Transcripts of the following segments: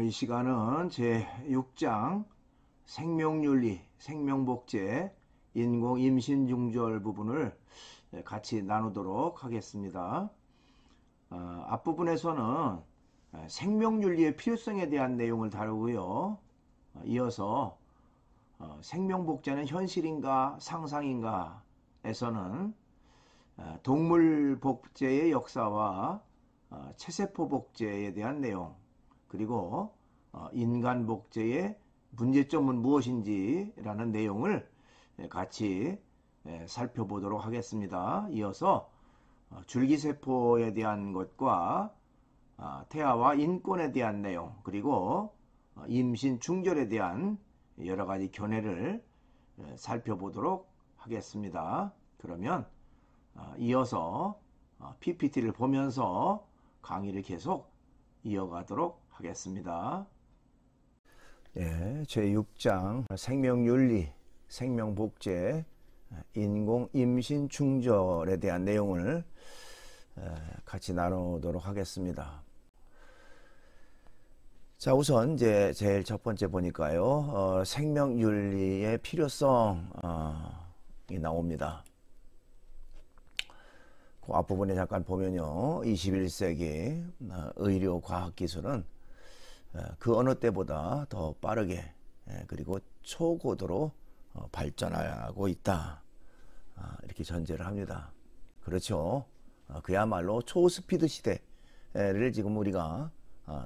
이 시간은 제6장 생명윤리, 생명복제, 인공임신중절 부분을 같이 나누도록 하겠습니다. 앞부분에서는 생명윤리의 필요성에 대한 내용을 다루고요. 이어서 생명복제는 현실인가 상상인가 에서는 동물복제의 역사와 체세포 복제에 대한 내용, 그리고 인간 복제의 문제점은 무엇인지 라는 내용을 같이 살펴보도록 하겠습니다. 이어서 줄기세포에 대한 것과 태아와 인권에 대한 내용, 그리고 임신 중절에 대한 여러가지 견해를 살펴보도록 하겠습니다. 그러면 이어서 PPT를 보면서 강의를 계속 이어가도록 하겠습니다. 제6장 생명윤리, 생명복제, 인공임신중절에 대한 내용을 같이 나누도록 하겠습니다. 자, 우선 이제 제일 첫 번째 보니까요, 생명윤리의 필요성이 나옵니다. 그 앞부분에 잠깐 보면요, 21세기 의료 과학 기술은 그 어느 때보다 더 빠르게 그리고 초고도로 발전하고 있다, 이렇게 전제를 합니다. 그렇죠. 그야말로 초스피드 시대를 지금 우리가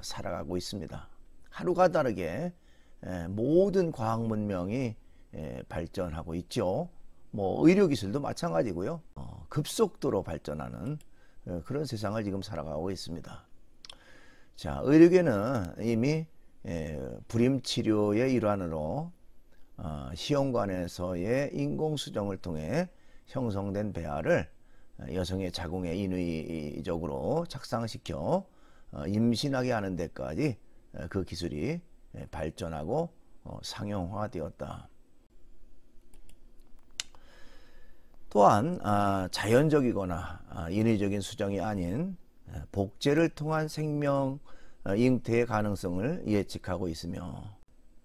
살아가고 있습니다. 하루가 다르게 모든 과학 문명이 발전하고 있죠. 뭐 의료기술도 마찬가지고요. 급속도로 발전하는 그런 세상을 지금 살아가고 있습니다. 자, 의료계는 이미 불임치료의 일환으로 시험관에서의 인공수정을 통해 형성된 배아를 여성의 자궁에 인위적으로 착상시켜 임신하게 하는 데까지 그 기술이 발전하고 상용화되었다. 또한 자연적이거나 인위적인 수정이 아닌 복제를 통한 생명 잉태의 가능성을 예측하고 있으며,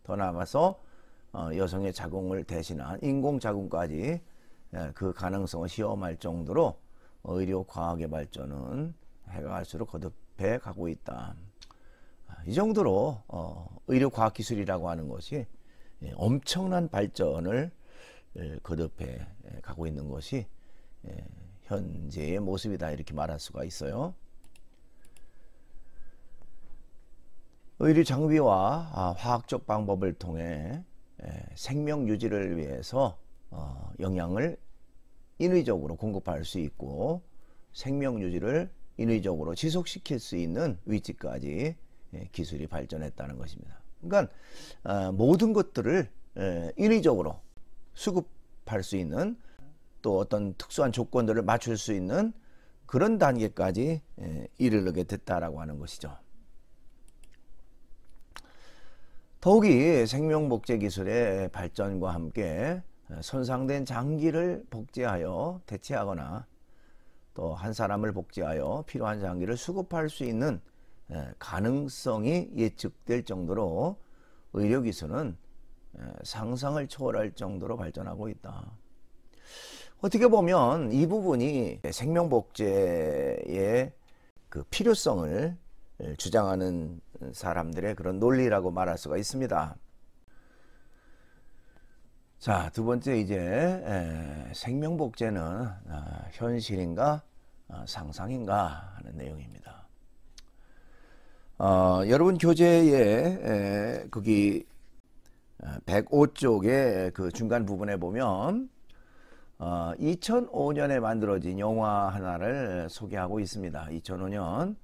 더 나아가서 여성의 자궁을 대신한 인공자궁까지 그 가능성을 시험할 정도로 의료과학의 발전은 해가 갈수록 거듭해 가고 있다. 이 정도로 의료과학기술이라고 하는 것이 엄청난 발전을 거듭해 가고 있는 것이 현재의 모습이다, 이렇게 말할 수가 있어요. 의료 장비와 화학적 방법을 통해 생명 유지를 위해서 영양을 인위적으로 공급할 수 있고, 생명 유지를 인위적으로 지속시킬 수 있는 위치까지 기술이 발전했다는 것입니다. 그러니까 모든 것들을 인위적으로 수급할 수 있는, 또 어떤 특수한 조건들을 맞출 수 있는 그런 단계까지 이르게 됐다라고 하는 것이죠. 더욱이 생명복제 기술의 발전과 함께 손상된 장기를 복제하여 대체하거나 또 한 사람을 복제하여 필요한 장기를 수급할 수 있는 가능성이 예측될 정도로 의료기술은 상상을 초월할 정도로 발전하고 있다. 어떻게 보면 이 부분이 생명복제의 그 필요성을 주장하는 사람들의 그런 논리라고 말할 수가 있습니다. 자, 두 번째, 이제 생명복제는 현실인가 상상인가 하는 내용입니다. 여러분 교재에 거기 105쪽의 그 중간 부분에 보면 2005년에 만들어진 영화 하나를 소개하고 있습니다. 2005년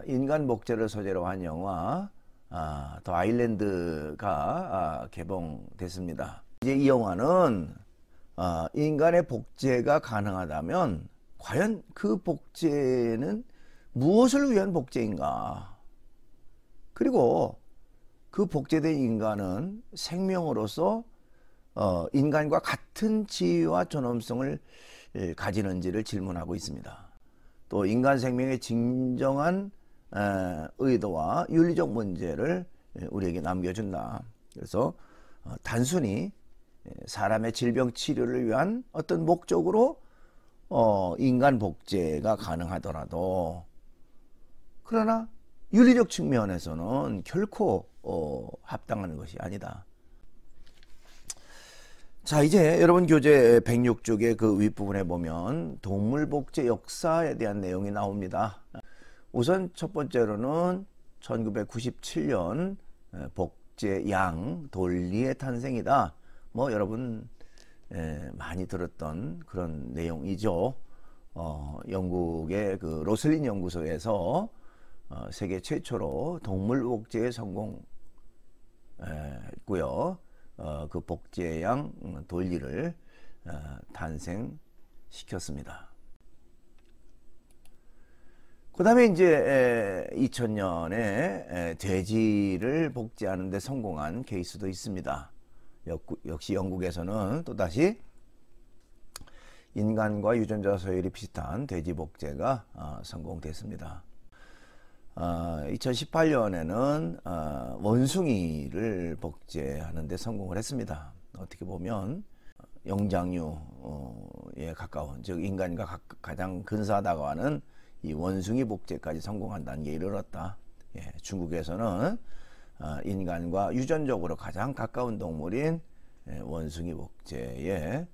인간 복제를 소재로 한 영화 더 아일랜드가 개봉됐습니다. 이제 이 영화는 인간의 복제가 가능하다면 과연 그 복제는 무엇을 위한 복제인가, 그리고 그 복제된 인간은 생명으로서 인간과 같은 지위와 존엄성을 가지는지를 질문하고 있습니다. 또 인간 생명의 진정한 의도와 윤리적 문제를 우리에게 남겨준다. 그래서 단순히 사람의 질병 치료를 위한 어떤 목적으로 인간 복제가 가능하더라도, 그러나 윤리적 측면에서는 결코 합당한 것이 아니다. 자, 이제 여러분 교재 106쪽의 그 윗부분에 보면 동물 복제 역사에 대한 내용이 나옵니다. 우선 첫 번째로는 1997년 복제양 돌리의 탄생이다. 뭐 여러분 많이 들었던 그런 내용이죠. 영국의 그 로슬린 연구소에서 세계 최초로 동물 복제에 성공했고요. 그 복제양 돌리를 탄생시켰습니다. 그 다음에 이제 2000년에 돼지를 복제하는 데 성공한 케이스도 있습니다. 역시 영국에서는 또다시 인간과 유전자 서열이 비슷한 돼지 복제가 성공됐습니다. 2018년에는 원숭이를 복제하는 데 성공을 했습니다. 어떻게 보면 영장류에 가까운, 즉 인간과 가장 근사하다고 하는 이 원숭이 복제까지 성공한 단계에 이르렀다. 중국에서는 인간과 유전적으로 가장 가까운 동물인 원숭이 복제에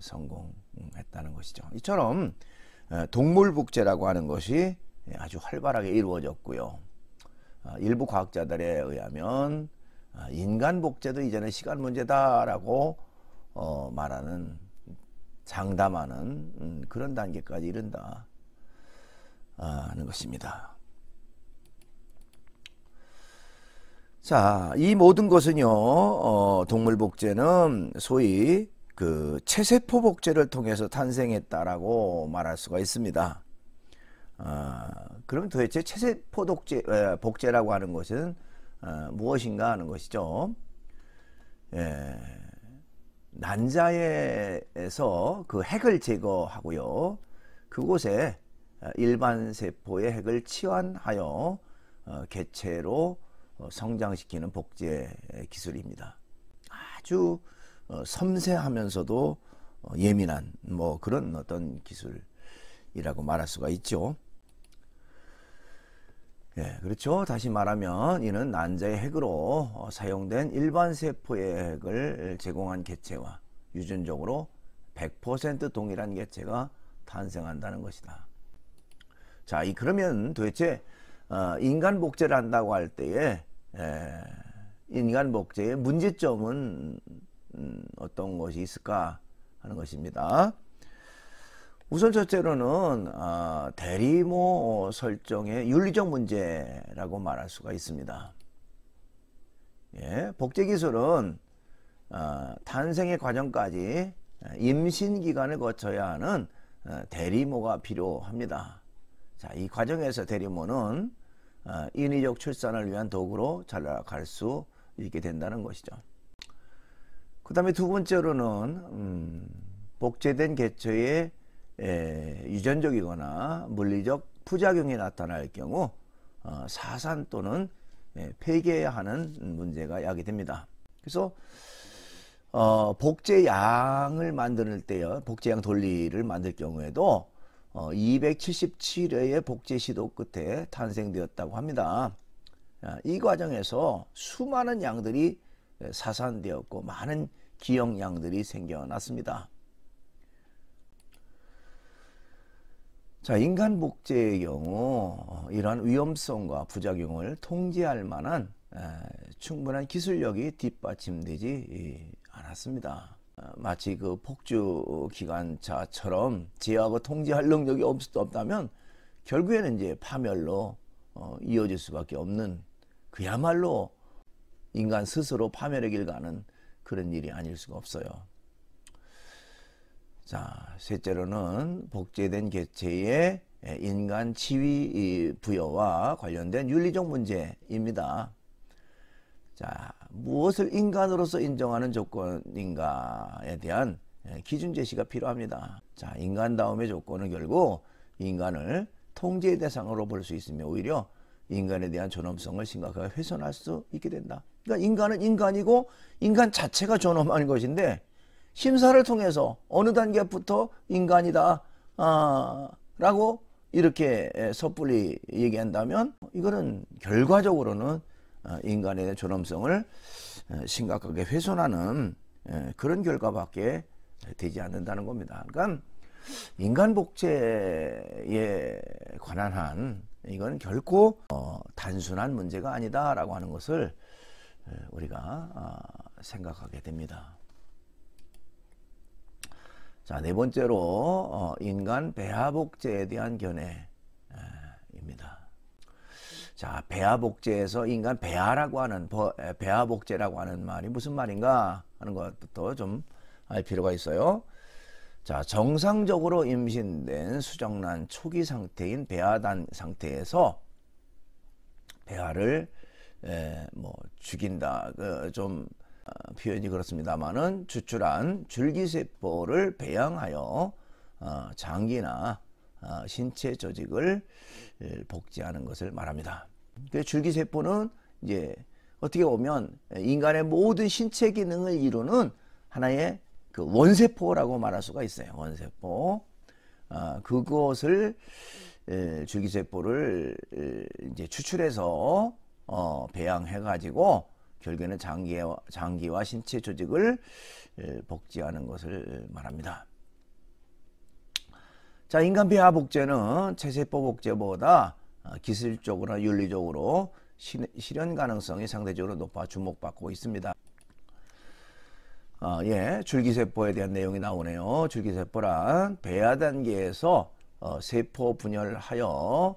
성공했다는 것이죠. 이처럼 동물 복제라고 하는 것이 아주 활발하게 이루어졌고요. 일부 과학자들에 의하면 인간 복제도 이제는 시간 문제다라고 말하는, 장담하는 그런 단계까지 이른다 하는 것입니다. 자, 이 모든 것은요, 동물 복제는 소위 그 체세포 복제를 통해서 탄생했다라고 말할 수가 있습니다. 그럼 도대체 체세포 복제라고 하는 것은 무엇인가 하는 것이죠. 난자에서 그 핵을 제거하고요, 그곳에 일반 세포의 핵을 치환하여 개체로 성장시키는 복제 기술입니다. 아주 섬세하면서도 예민한 뭐 그런 어떤 기술이라고 말할 수가 있죠. 그렇죠. 다시 말하면 이는 난자의 핵으로 사용된 일반 세포의 핵을 제공한 개체와 유전적으로 100% 동일한 개체가 탄생한다는 것이다. 자, 그러면 도대체 인간 복제를 한다고 할 때에 인간 복제의 문제점은 어떤 것이 있을까 하는 것입니다. 우선 첫째로는 대리모 설정의 윤리적 문제라고 말할 수가 있습니다. 복제 기술은 탄생의 과정까지 임신 기간을 거쳐야 하는 대리모가 필요합니다. 자, 이 과정에서 대리모는 인위적 출산을 위한 도구로 자라갈 수 있게 된다는 것이죠. 그 다음에 두 번째로는 복제된 개체의 유전적이거나 물리적 부작용이 나타날 경우 사산 또는 폐기해야 하는 문제가 야기됩니다. 그래서 복제양을 만들 때요, 복제양 돌리를 만들 경우에도 277회의 복제 시도 끝에 탄생되었다고 합니다. 이 과정에서 수많은 양들이 사산되었고 많은 기형 양들이 생겨났습니다. 자, 인간 복제의 경우 이러한 위험성과 부작용을 통제할 만한 충분한 기술력이 뒷받침되지 않았습니다. 마치 그 폭주 기관차처럼 제어하고 통제할 능력이 없다면 결국에는 이제 파멸로 이어질 수밖에 없는, 그야말로 인간 스스로 파멸의 길 가는 그런 일이 아닐 수가 없어요. 자, 셋째로는 복제된 개체의 인간 지위 부여와 관련된 윤리적 문제입니다. 자, 무엇을 인간으로서 인정하는 조건인가에 대한 기준 제시가 필요합니다. 자, 인간다움의 조건은 결국 인간을 통제의 대상으로 볼 수 있으며 오히려 인간에 대한 존엄성을 심각하게 훼손할 수 있게 된다. 그러니까 인간은 인간이고 인간 자체가 존엄한 것인데 심사를 통해서 어느 단계부터 인간이다 라고 이렇게 섣불리 얘기한다면 이거는 결과적으로는 인간에 대한 존엄성을 심각하게 훼손하는 그런 결과밖에 되지 않는다는 겁니다. 그러니까 인간 복제에 관한 한 이건 결코 단순한 문제가 아니다라고 하는 것을 우리가 생각하게 됩니다. 자, 네 번째로 인간 배아 복제에 대한 견해입니다. 자, 배아 복제에서 인간 배아라고 하는 배아 복제라고 하는 말이 무슨 말인가 하는 것부터 좀 알 필요가 있어요. 자, 정상적으로 임신된 수정란 초기 상태인 배아단 상태에서 배아를 뭐 죽인다, 좀 표현이 그렇습니다만은 추출한 줄기세포를 배양하여 장기나 신체 조직을 복제하는 것을 말합니다. 그 줄기세포는 이제 어떻게 보면 인간의 모든 신체 기능을 이루는 하나의 그 원세포라고 말할 수가 있어요. 원세포. 그것을 줄기세포를 이제 추출해서 배양해 가지고 결국에는 장기와 신체 조직을 복제하는 것을 말합니다. 자, 인간 배아 복제는 체세포 복제보다 기술적으로나 윤리적으로 실현 가능성이 상대적으로 높아 주목받고 있습니다. 줄기세포에 대한 내용이 나오네요. 줄기세포란 배아 단계에서 세포 분열하여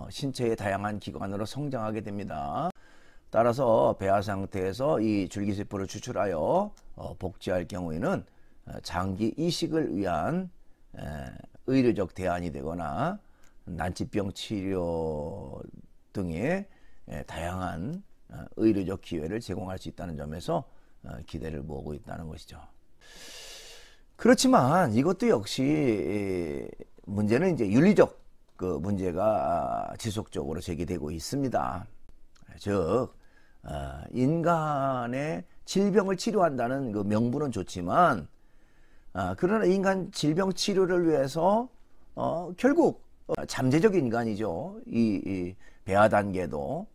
신체의 다양한 기관으로 성장하게 됩니다. 따라서 배아 상태에서 이 줄기세포를 추출하여 복제할 경우에는 장기 이식을 위한 의료적 대안이 되거나 난치병 치료 등의 다양한 의료적 기회를 제공할 수 있다는 점에서 기대를 모으고 있다는 것이죠. 그렇지만 이것도 역시 문제는 이제 윤리적 그 문제가 지속적으로 제기되고 있습니다. 즉 인간의 질병을 치료한다는 그 명분은 좋지만 그러나 인간 질병 치료를 위해서 결국 잠재적 인간이죠. 이 배아 단계도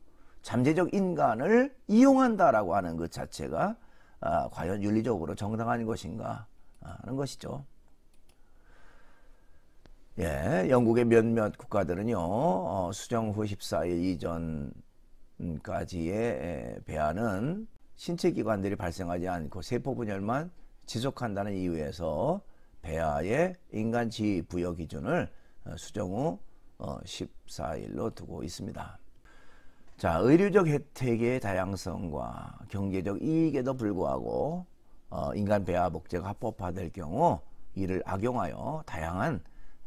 잠재적 인간을 이용한다라고 하는 것 자체가 과연 윤리적으로 정당한 것인가 하는 것이죠. 영국의 몇몇 국가들은요, 수정 후 14일 이전까지의 배아는 신체 기관들이 발생하지 않고 세포 분열만 지속한다는 이유에서 배아의 인간 지위 부여 기준을 수정 후 14일로 두고 있습니다. 자, 의료적 혜택의 다양성과 경제적 이익에도 불구하고 인간 배아 복제가 합법화될 경우 이를 악용하여 다양한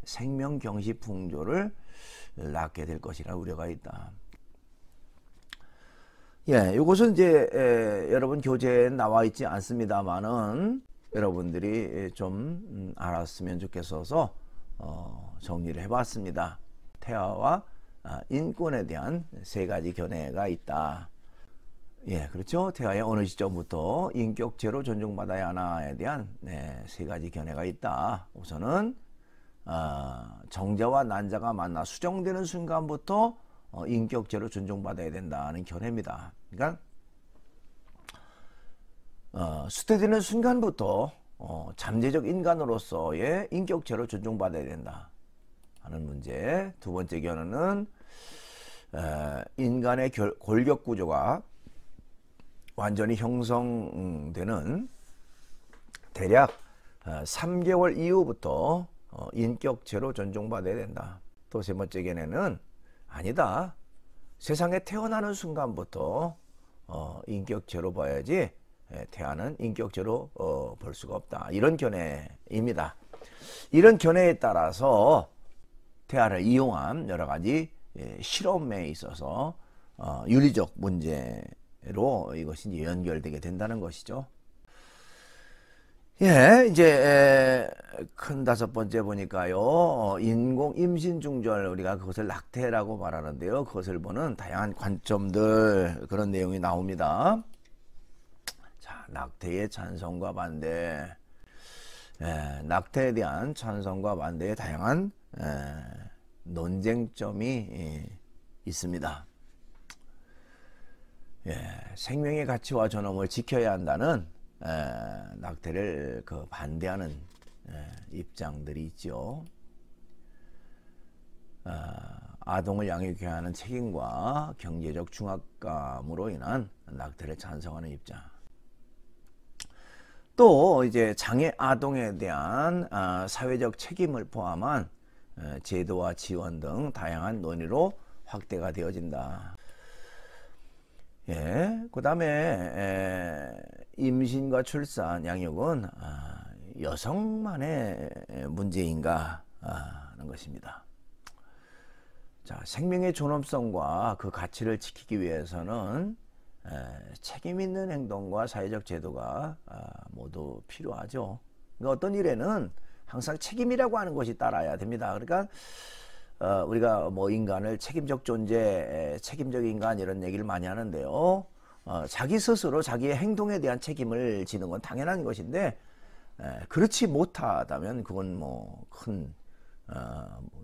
생명 경시 풍조를 낳게 될 것이라 우려가 있다. 이것은 이제 여러분 교재에 나와 있지 않습니다만은 여러분들이 좀 알았으면 좋겠어서 정리를 해봤습니다. 태아와 인권에 대한 세 가지 견해가 있다. 그렇죠. 태아의 어느 시점부터 인격체로 존중받아야 하나에 대한 세 가지 견해가 있다. 우선은 정자와 난자가 만나 수정되는 순간부터 인격체로 존중받아야 된다는 견해입니다. 그러니까 수태되는 순간부터 잠재적 인간으로서의 인격체로 존중받아야 된다 하는 문제. 두 번째 견해는 인간의 골격 구조가 완전히 형성되는 대략 3개월 이후부터 인격체로 존중받아야 된다. 또 세 번째 견해는 아니다. 세상에 태어나는 순간부터 인격체로 봐야지 태아는 인격체로 볼 수가 없다. 이런 견해입니다. 이런 견해에 따라서 태아를 이용한 여러 가지 실험에 있어서 윤리적 문제로 이것이 이제 연결되게 된다는 것이죠. 예, 이제 큰 다섯 번째 보니까요. 인공 임신 중절 우리가 그것을 낙태라고 말하는데요. 그것을 보는 다양한 관점들 그런 내용이 나옵니다. 자, 낙태의 찬성과 반대. 낙태에 대한 찬성과 반대의 다양한 논쟁점이 있습니다. 생명의 가치와 존엄을 지켜야 한다는 낙태를 반대하는 입장들이 있죠. 아동을 양육해야 하는 책임과 경제적 중압감으로 인한 낙태를 찬성하는 입장. 또 이제 장애 아동에 대한 사회적 책임을 포함한 제도와 지원 등 다양한 논의로 확대가 되어진다. 그 다음에 임신과 출산, 양육은 여성만의 문제인가 하는 것입니다. 자, 생명의 존엄성과 그 가치를 지키기 위해서는 책임 있는 행동과 사회적 제도가 모두 필요하죠. 그러니까 어떤 일에는 항상 책임이라고 하는 것이 따라야 됩니다. 그러니까 우리가 뭐 인간을 책임적 존재, 책임적 인간 이런 얘기를 많이 하는데요. 자기 스스로 자기의 행동에 대한 책임을 지는 건 당연한 것인데 그렇지 못하다면 그건 뭐 큰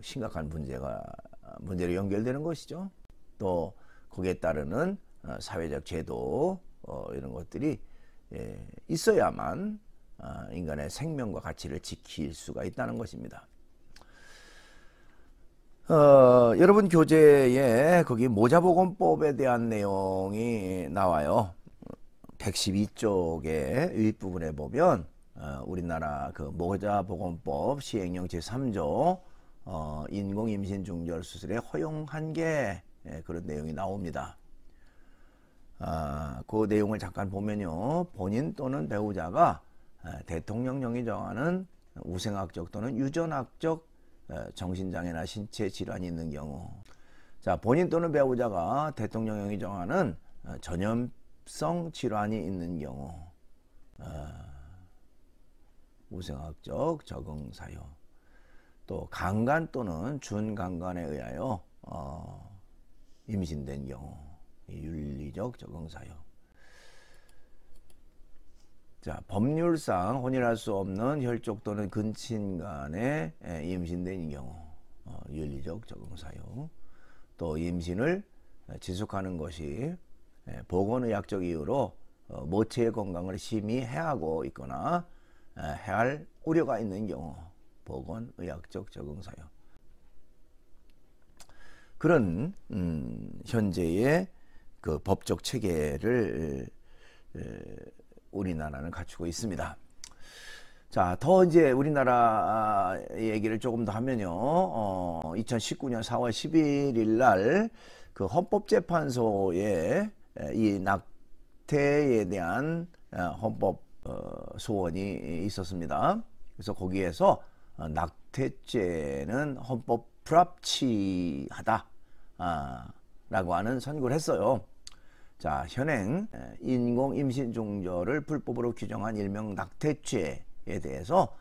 심각한 문제로 연결되는 것이죠. 또 거기에 따르는 사회적 제도 이런 것들이 있어야만 인간의 생명과 가치를 지킬 수가 있다는 것입니다. 여러분 교재에 거기 모자보건법에 대한 내용이 나와요. 112쪽의 윗부분에 보면 우리나라 그 모자보건법 시행령 제3조 인공임신 중절 수술의 허용 한계 그런 내용이 나옵니다. 그 내용을 잠깐 보면요. 본인 또는 배우자가 대통령령이 정하는 우생학적 또는 유전학적 정신장애나 신체 질환이 있는 경우, 자, 본인 또는 배우자가 대통령령이 정하는 전염성 질환이 있는 경우, 우생학적 적응 사유, 또 강간 또는 준강간에 의하여 임신된 경우, 윤리적 적응 사유. 자, 법률상 혼인할 수 없는 혈족 또는 근친 간에 임신된 경우, 윤리적 적응 사유. 또 임신을 지속하는 것이 보건의학적 이유로 모체의 건강을 심히 해하고 있거나 해할 우려가 있는 경우, 보건의학적 적응 사유. 그런 현재의 그 법적 체계를 우리나라는 갖추고 있습니다. 자, 더 이제 우리나라 얘기를 조금 더 하면요. 2019년 4월 11일 날 그 헌법재판소에 이 낙태에 대한 헌법 소원이 있었습니다. 그래서 거기에서 낙태죄는 헌법 불합치하다 라고 하는 선고를 했어요. 자, 현행 인공 임신 중절을 불법으로 규정한 일명 낙태죄에 대해서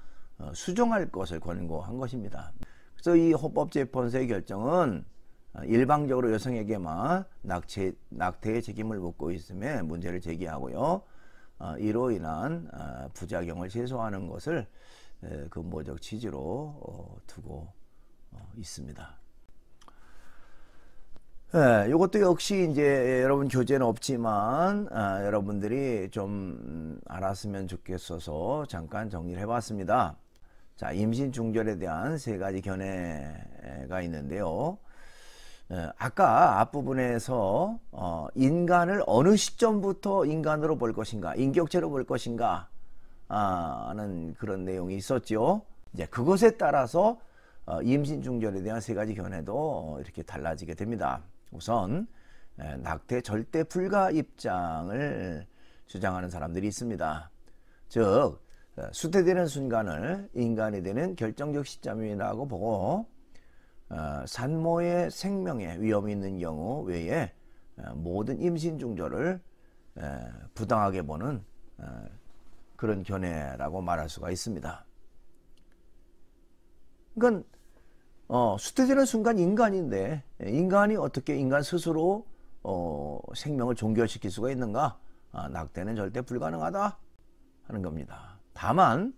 수정할 것을 권고한 것입니다. 그래서 이 헌법재판소의 결정은 일방적으로 여성에게만 낙태의 책임을 묻고 있음에 문제를 제기하고요. 이로 인한 부작용을 최소화하는 것을 근본적 취지로 두고 있습니다. 이것도 역시 이제 여러분 교재는 없지만 여러분들이 좀 알았으면 좋겠어서 잠깐 정리를 해봤습니다. 자, 임신 중절에 대한 세 가지 견해가 있는데요. 아까 앞부분에서 인간을 어느 시점부터 인간으로 볼 것인가, 인격체로 볼 것인가 하는 그런 내용이 있었죠. 이제 그것에 따라서 임신 중절에 대한 세 가지 견해도 이렇게 달라지게 됩니다. 우선 낙태 절대 불가 입장을 주장하는 사람들이 있습니다. 즉 수태되는 순간을 인간이 되는 결정적 시점이라고 보고 산모의 생명에 위험이 있는 경우 외에 모든 임신 중절을 부당하게 보는 그런 견해라고 말할 수가 있습니다. 그러니까 수태되는 순간 인간인데 인간이 어떻게 인간 스스로 생명을 종결시킬 수가 있는가? 낙태는 절대 불가능하다 하는 겁니다. 다만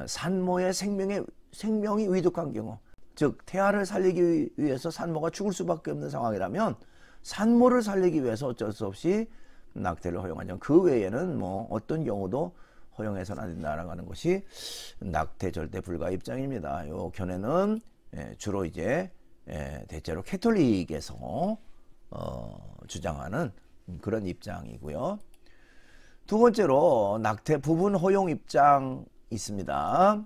산모의 생명이 위독한 경우, 즉 태아를 살리기 위해서 산모가 죽을 수밖에 없는 상황이라면 산모를 살리기 위해서 어쩔 수 없이 낙태를 허용하죠. 그 외에는 뭐 어떤 경우도 허용해서는 안 된다라는 것이 낙태 절대 불가 입장입니다. 요 견해는 주로 이제 대체로 캐톨릭에서 주장하는 그런 입장이고요. 두 번째로 낙태 부분 허용 입장 있습니다.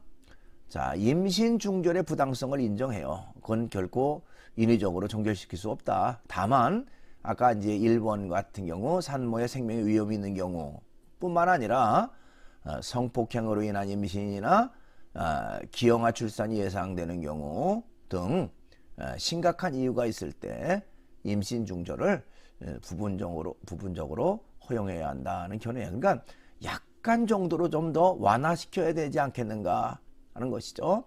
자, 임신 중절의 부당성을 인정해요. 그건 결코 인위적으로 종결시킬 수 없다. 다만 아까 이제 1번 같은 경우 산모의 생명에 위험이 있는 경우뿐만 아니라 성폭행으로 인한 임신이나 기형아 출산이 예상되는 경우 등 심각한 이유가 있을 때 임신 중절을 부분적으로 허용해야 한다는 견해예요. 그러니까 약간 정도로 좀 더 완화시켜야 되지 않겠는가 하는 것이죠.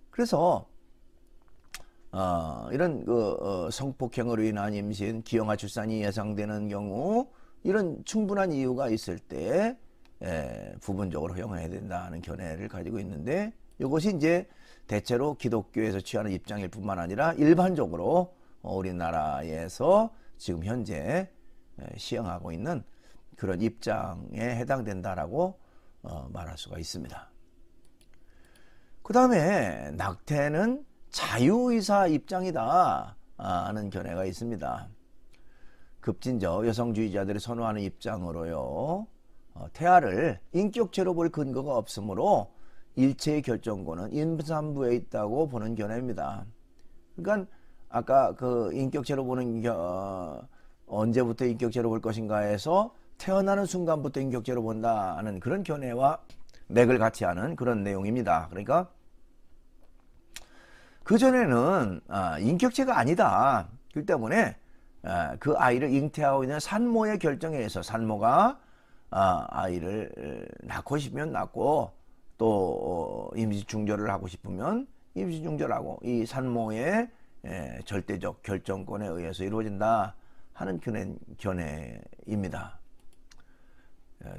그래서 이런 성폭행으로 인한 임신, 기형아 출산이 예상되는 경우 이런 충분한 이유가 있을 때 부분적으로 허용해야 된다는 견해를 가지고 있는데 이것이 이제 대체로 기독교에서 취하는 입장일 뿐만 아니라 일반적으로 우리나라에서 지금 현재 시행하고 있는 그런 입장에 해당된다라고 말할 수가 있습니다. 그 다음에 낙태는 자유의사 입장이다 하는 견해가 있습니다. 급진적 여성주의자들이 선호하는 입장으로요. 태아를 인격체로 볼 근거가 없으므로 일체의 결정권은 임산부에 있다고 보는 견해입니다. 그러니까 아까 그 인격체로 보는 언제부터 인격체로 볼 것인가 해서 태어나는 순간부터 인격체로 본다는 그런 견해와 맥을 같이 하는 그런 내용입니다. 그러니까 그전에는 인격체가 아니다. 그렇기 때문에 그 아이를 잉태하고 있는 산모의 결정에 의해서 산모가 아이를 낳고 싶으면 낳고 또 임시 중절을 하고 싶으면 임시 중절하고 이 산모의 절대적 결정권에 의해서 이루어진다 하는 견해입니다.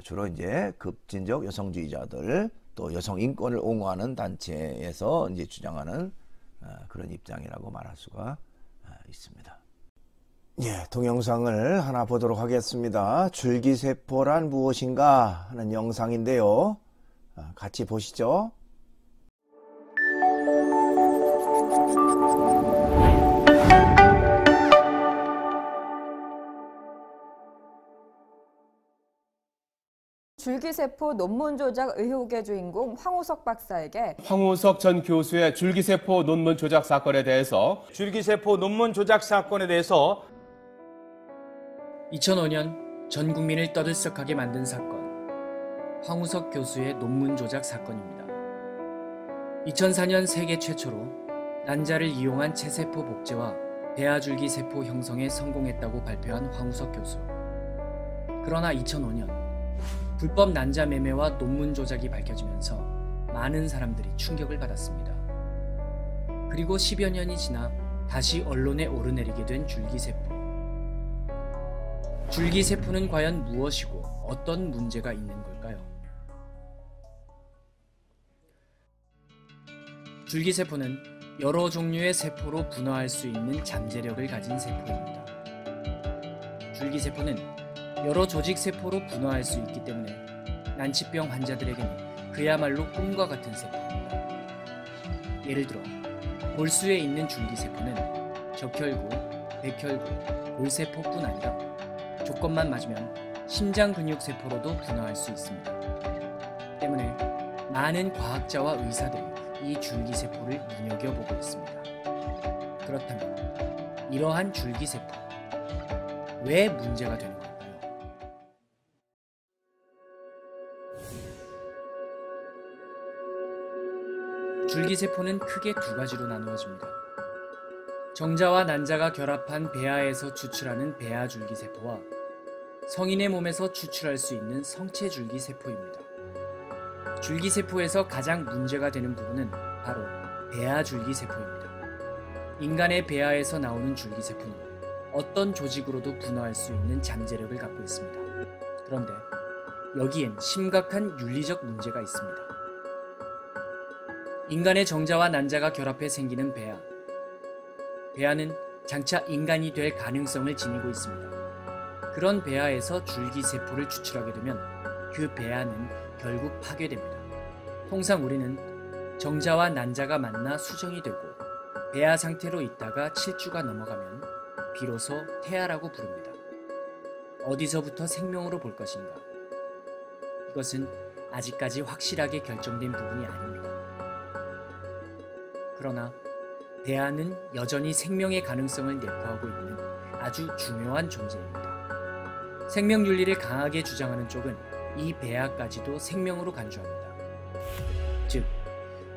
주로 이제 급진적 여성주의자들 또 여성 인권을 옹호하는 단체에서 이제 주장하는 그런 입장이라고 말할 수가 있습니다. 예, 동영상을 하나 보도록 하겠습니다. 줄기세포란 무엇인가 하는 영상인데요. 같이 보시죠. 줄기세포 논문 조작 의혹의 주인공 황우석 박사에게 황우석 전 교수의 줄기세포 논문 조작 사건에 대해서 2005년 전 국민을 떠들썩하게 만든 사건, 황우석 교수의 논문 조작 사건입니다. 2004년 세계 최초로 난자를 이용한 체세포 복제와 배아줄기세포 형성에 성공했다고 발표한 황우석 교수. 그러나 2005년 불법 난자 매매와 논문 조작이 밝혀지면서 많은 사람들이 충격을 받았습니다. 그리고 10여 년이 지나 다시 언론에 오르내리게 된 줄기세포. 줄기세포는 과연 무엇이고 어떤 문제가 있는 걸까요? 줄기세포는 여러 종류의 세포로 분화할 수 있는 잠재력을 가진 세포입니다. 줄기세포는 여러 조직세포로 분화할 수 있기 때문에 난치병 환자들에게는 그야말로 꿈과 같은 세포입니다. 예를 들어 골수에 있는 줄기세포는 적혈구, 백혈구, 골세포뿐 아니라 조건만 맞으면 심장근육세포로도 분화할 수 있습니다. 때문에 많은 과학자와 의사들이 이 줄기세포를 눈여겨보고 있습니다. 그렇다면 이러한 줄기세포, 왜 문제가 되는 걸까요? 줄기세포는 크게 두 가지로 나누어집니다. 정자와 난자가 결합한 배아에서 추출하는 배아줄기세포와 성인의 몸에서 추출할 수 있는 성체줄기 세포입니다. 줄기세포에서 가장 문제가 되는 부분은 바로 배아줄기 세포입니다. 인간의 배아에서 나오는 줄기세포는 어떤 조직으로도 분화할 수 있는 잠재력을 갖고 있습니다. 그런데 여기엔 심각한 윤리적 문제가 있습니다. 인간의 정자와 난자가 결합해 생기는 배아. 배아는 장차 인간이 될 가능성을 지니고 있습니다. 그런 배아에서 줄기세포를 추출하게 되면 그 배아는 결국 파괴됩니다. 통상 우리는 정자와 난자가 만나 수정이 되고 배아 상태로 있다가 7주가 넘어가면 비로소 태아라고 부릅니다. 어디서부터 생명으로 볼 것인가? 이것은 아직까지 확실하게 결정된 부분이 아닙니다. 그러나 배아는 여전히 생명의 가능성을 내포하고 있는 아주 중요한 존재입니다. 생명 윤리를 강하게 주장하는 쪽은 이 배아까지도 생명으로 간주합니다. 즉,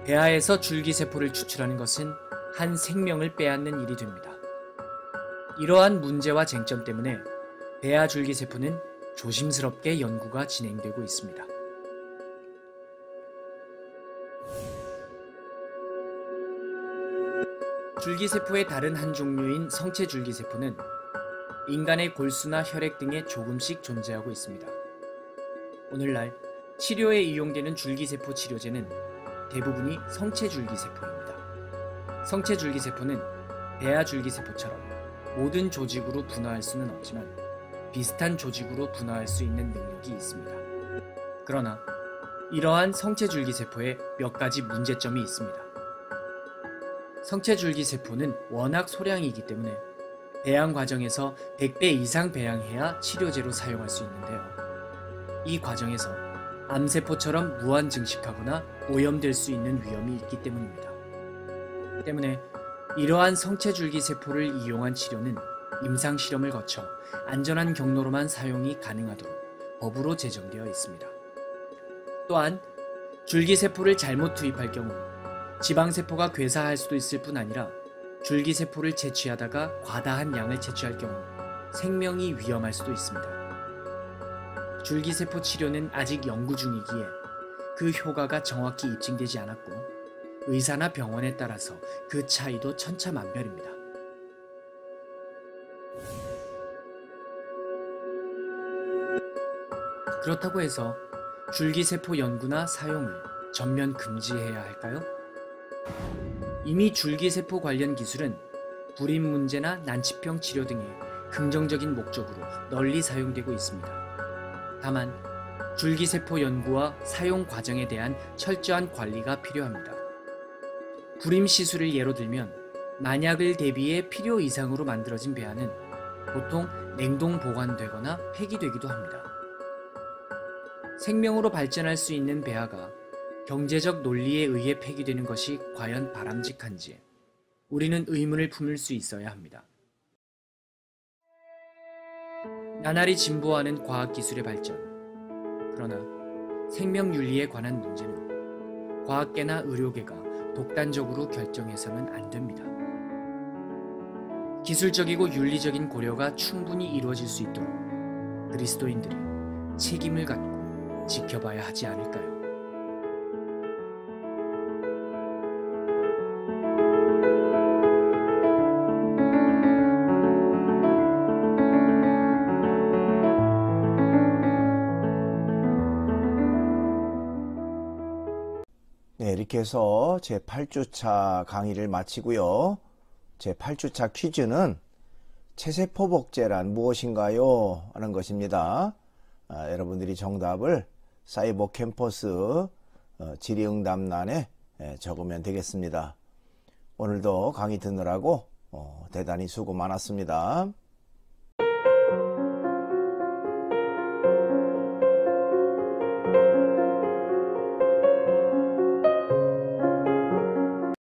배아에서 줄기세포를 추출하는 것은 한 생명을 빼앗는 일이 됩니다. 이러한 문제와 쟁점 때문에 배아 줄기세포는 조심스럽게 연구가 진행되고 있습니다. 줄기세포의 다른 한 종류인 성체줄기세포는 인간의 골수나 혈액 등에 조금씩 존재하고 있습니다. 오늘날 치료에 이용되는 줄기세포 치료제는 대부분이 성체줄기세포입니다. 성체줄기세포는 배아줄기세포처럼 모든 조직으로 분화할 수는 없지만 비슷한 조직으로 분화할 수 있는 능력이 있습니다. 그러나 이러한 성체줄기세포에 몇 가지 문제점이 있습니다. 성체줄기세포는 워낙 소량이기 때문에 배양 과정에서 100배 이상 배양해야 치료제로 사용할 수 있는데요. 이 과정에서 암세포처럼 무한 증식하거나 오염될 수 있는 위험이 있기 때문입니다. 때문에 이러한 성체줄기세포를 이용한 치료는 임상실험을 거쳐 안전한 경로로만 사용이 가능하도록 법으로 제정되어 있습니다. 또한 줄기세포를 잘못 투입할 경우 지방세포가 괴사할 수도 있을 뿐 아니라 줄기세포를 채취하다가 과다한 양을 채취할 경우 생명이 위험할 수도 있습니다. 줄기세포 치료는 아직 연구 중이기에 그 효과가 정확히 입증되지 않았고 의사나 병원에 따라서 그 차이도 천차만별입니다. 그렇다고 해서 줄기세포 연구나 사용을 전면 금지해야 할까요? 이미 줄기세포 관련 기술은 불임 문제나 난치병 치료 등의 긍정적인 목적으로 널리 사용되고 있습니다. 다만 줄기세포 연구와 사용 과정에 대한 철저한 관리가 필요합니다. 불임 시술을 예로 들면 만약을 대비해 필요 이상으로 만들어진 배아는 보통 냉동 보관되거나 폐기되기도 합니다. 생명으로 발전할 수 있는 배아가 경제적 논리에 의해 폐기되는 것이 과연 바람직한지 우리는 의문을 품을 수 있어야 합니다. 나날이 진보하는 과학기술의 발전. 그러나 생명윤리에 관한 문제는 과학계나 의료계가 독단적으로 결정해서는 안 됩니다. 기술적이고 윤리적인 고려가 충분히 이루어질 수 있도록 그리스도인들이 책임을 갖고 지켜봐야 하지 않을까요? 네, 이렇게 해서 제8주차 강의를 마치고요. 제8주차 퀴즈는 체세포복제란 무엇인가요? 하는 것입니다. 여러분들이 정답을 사이버 캠퍼스 질의응답란에 적으면 되겠습니다. 오늘도 강의 듣느라고 대단히 수고 많았습니다.